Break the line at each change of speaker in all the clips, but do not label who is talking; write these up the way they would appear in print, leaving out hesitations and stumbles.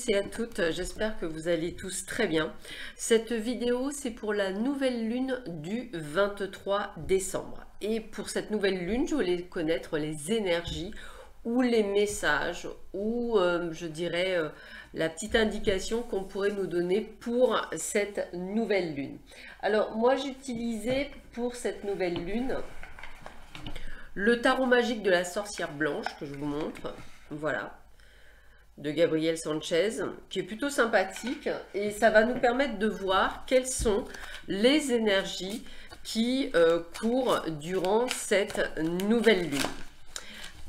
tous et à toutes, j'espère que vous allez tous très bien. Cette vidéo, c'est pour la nouvelle lune du 23 décembre. Et pour cette nouvelle lune, je voulais connaître les énergies ou les messages ou je dirais la petite indication qu'on pourrait nous donner pour cette nouvelle lune. Alors moi, j'utilisais pour cette nouvelle lune le tarot magique de la sorcière blanche que je vous montre. Voilà, de Gabriel Sanchez, qui est plutôt sympathique, et ça va nous permettre de voir quelles sont les énergies qui courent durant cette nouvelle lune.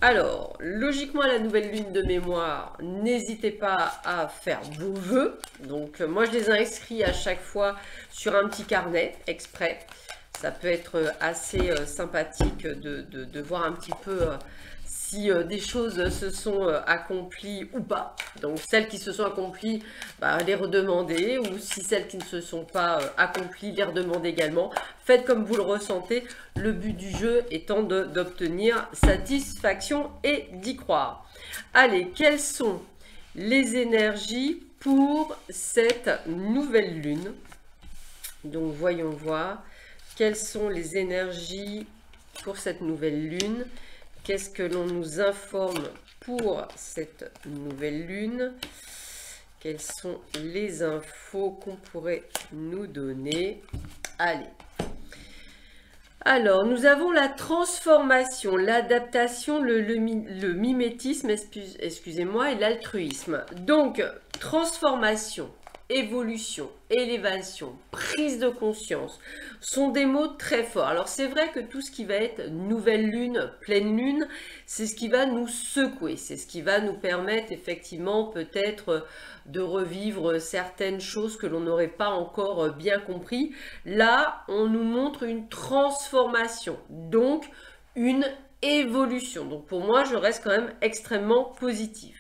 Alors, logiquement, à la nouvelle lune de mémoire, n'hésitez pas à faire vos vœux. Donc, moi, je les ai inscrits à chaque fois sur un petit carnet exprès. Ça peut être assez sympathique de voir un petit peu si des choses se sont accomplies ou pas. Donc celles qui se sont accomplies, les redemander, ou si celles qui ne se sont pas accomplies, les redemander également. Faites comme vous le ressentez, le but du jeu étant d'obtenir satisfaction et d'y croire. Allez, quelles sont les énergies pour cette nouvelle lune? Donc voyons voir. Quelles sont les énergies pour cette nouvelle lune? Qu'est-ce que l'on nous informe pour cette nouvelle lune? Quelles sont les infos qu'on pourrait nous donner? Allez. Alors, nous avons la transformation, l'adaptation, le mimétisme, excusez-moi, et l'altruisme. Donc, transformation, évolution, élévation, prise de conscience sont des mots très forts. Alors c'est vrai que tout ce qui va être nouvelle lune, pleine lune, c'est ce qui va nous secouer, c'est ce qui va nous permettre effectivement peut-être de revivre certaines choses que l'on n'aurait pas encore bien compris. Là, on nous montre une transformation, donc une évolution. Donc pour moi, je reste quand même extrêmement positive.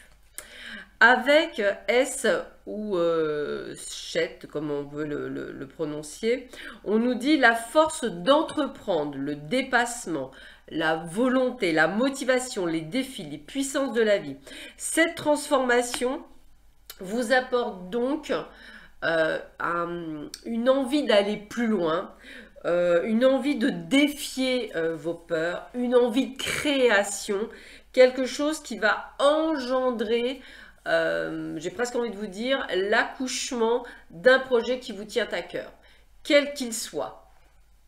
Avec S ou Chet, comme on veut le prononcer, on nous dit la force d'entreprendre, le dépassement, la volonté, la motivation, les défis, les puissances de la vie. Cette transformation vous apporte donc une envie d'aller plus loin, une envie de défier vos peurs, une envie de création, quelque chose qui va engendrer j'ai presque envie de vous dire, l'accouchement d'un projet qui vous tient à cœur, quel qu'il soit,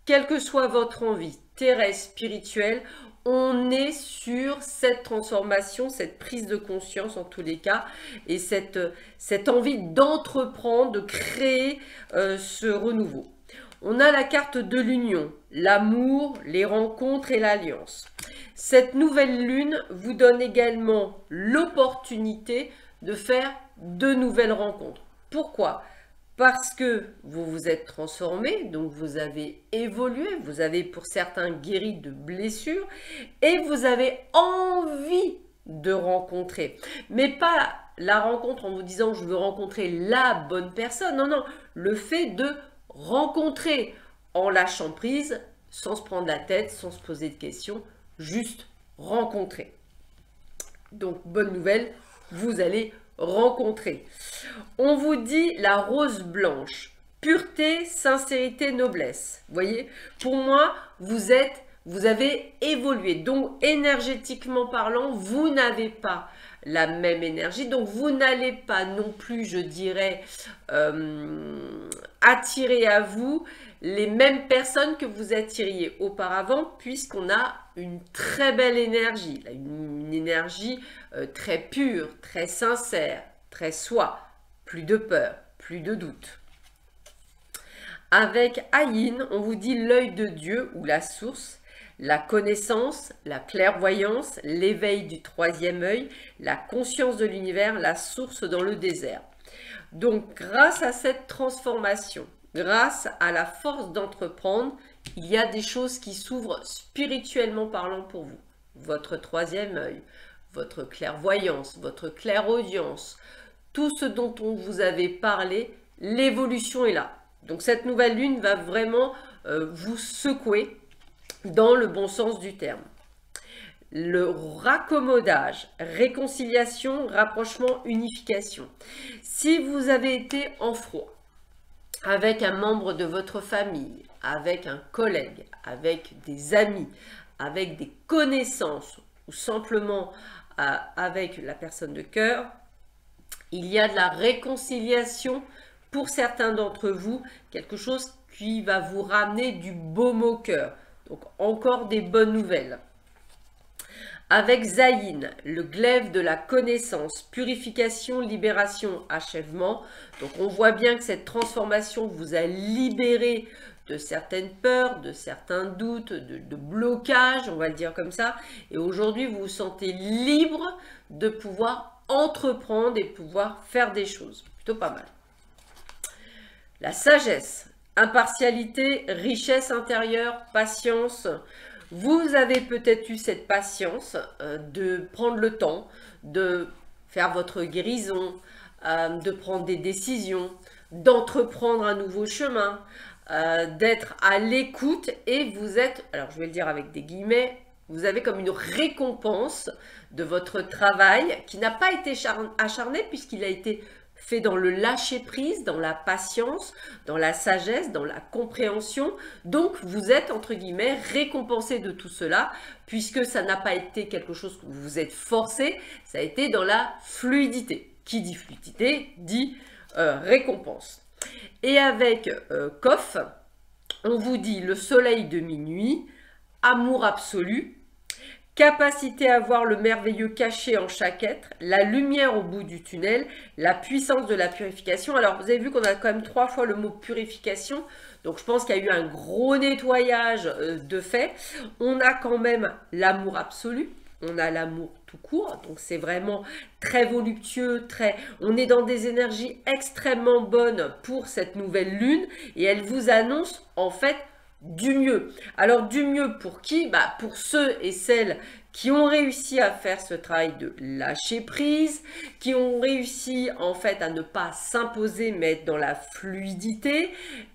quelle que soit votre envie terrestre, spirituelle, on est sur cette transformation, cette prise de conscience en tous les cas, et cette envie d'entreprendre, de créer ce renouveau. On a la carte de l'union, l'amour, les rencontres et l'alliance. Cette nouvelle lune vous donne également l'opportunité de faire de nouvelles rencontres. Pourquoi? Parce que vous vous êtes transformé, donc vous avez évolué, vous avez pour certains guéri de blessures et vous avez envie de rencontrer. Mais pas la rencontre en vous disant je veux rencontrer la bonne personne, non, non, le fait de rencontrer en lâchant prise, sans se prendre la tête, sans se poser de questions, juste rencontrer. Donc bonne nouvelle, vous allez rencontrer. On vous dit la rose blanche, pureté, sincérité, noblesse. Vous voyez, pour moi, vous avez évolué. Donc énergétiquement parlant, vous n'avez pas la même énergie. Donc vous n'allez pas non plus, je dirais, attirer à vous les mêmes personnes que vous attiriez auparavant, puisqu'on a une très belle énergie, une énergie très pure, très sincère, très soi, plus de peur, plus de doute. Avec Ayin, on vous dit l'œil de Dieu ou la source, la connaissance, la clairvoyance, l'éveil du troisième œil, la conscience de l'univers, la source dans le désert. Donc grâce à cette transformation, grâce à la force d'entreprendre, il y a des choses qui s'ouvrent spirituellement parlant pour vous. Votre troisième œil, votre clairvoyance, votre clairaudience, tout ce dont on vous avait parlé, l'évolution est là. Donc cette nouvelle lune va vraiment vous secouer dans le bon sens du terme. le raccommodage, réconciliation, rapprochement, unification. Si vous avez été en froid avec un membre de votre famille, avec un collègue, avec des amis, avec des connaissances ou simplement avec la personne de cœur, il y a de la réconciliation pour certains d'entre vous, quelque chose qui va vous ramener du baume au cœur. Donc encore des bonnes nouvelles. Avec Zayin, le glaive de la connaissance, purification, libération, achèvement. Donc on voit bien que cette transformation vous a libéré de certaines peurs, de certains doutes, de blocages, on va le dire comme ça. Et aujourd'hui, vous vous sentez libre de pouvoir entreprendre et pouvoir faire des choses. Plutôt pas mal. La sagesse, impartialité, richesse intérieure, patience. Vous avez peut-être eu cette patience de prendre le temps de faire votre guérison, de prendre des décisions, d'entreprendre un nouveau chemin, d'être à l'écoute et vous êtes, alors je vais le dire avec des guillemets, vous avez comme une récompense de votre travail qui n'a pas été acharné puisqu'il a été fait dans le lâcher-prise, dans la patience, dans la sagesse, dans la compréhension. Donc, vous êtes, entre guillemets, récompensé de tout cela, puisque ça n'a pas été quelque chose que vous vous êtes forcé, ça a été dans la fluidité. Qui dit fluidité, dit récompense. Et avec Kof, on vous dit le soleil de minuit, amour absolu, capacité à voir le merveilleux caché en chaque être, la lumière au bout du tunnel, la puissance de la purification. Alors, vous avez vu qu'on a quand même 3 fois le mot purification. Donc, je pense qu'il y a eu un gros nettoyage de fait. On a quand même l'amour absolu. On a l'amour tout court. Donc, c'est vraiment très voluptueux. On est dans des énergies extrêmement bonnes pour cette nouvelle lune. Et elle vous annonce, en fait, du mieux. Alors du mieux pour qui? Pour ceux et celles qui ont réussi à faire ce travail de lâcher prise, qui ont réussi en fait à ne pas s'imposer mais être dans la fluidité,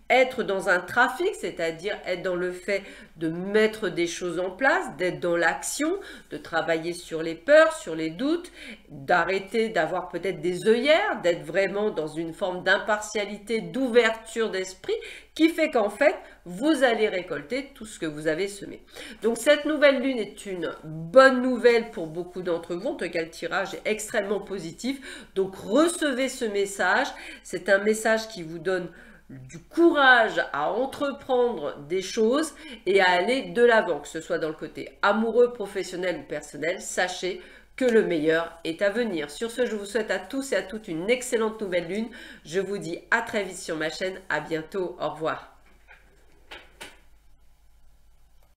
être dans un trafic, c'est-à-dire être dans le fait de mettre des choses en place, d'être dans l'action, de travailler sur les peurs, sur les doutes, d'arrêter d'avoir peut-être des œillères, d'être vraiment dans une forme d'impartialité, d'ouverture d'esprit, qui fait qu'en fait, vous allez récolter tout ce que vous avez semé. Donc cette nouvelle lune est une bonne nouvelle pour beaucoup d'entre vous, en tout cas le tirage est extrêmement positif. Donc recevez ce message, c'est un message qui vous donne du courage à entreprendre des choses et à aller de l'avant, que ce soit dans le côté amoureux, professionnel ou personnel, sachez que le meilleur est à venir. Sur ce, je vous souhaite à tous et à toutes une excellente nouvelle lune. Je vous dis à très vite sur ma chaîne. À bientôt. Au revoir.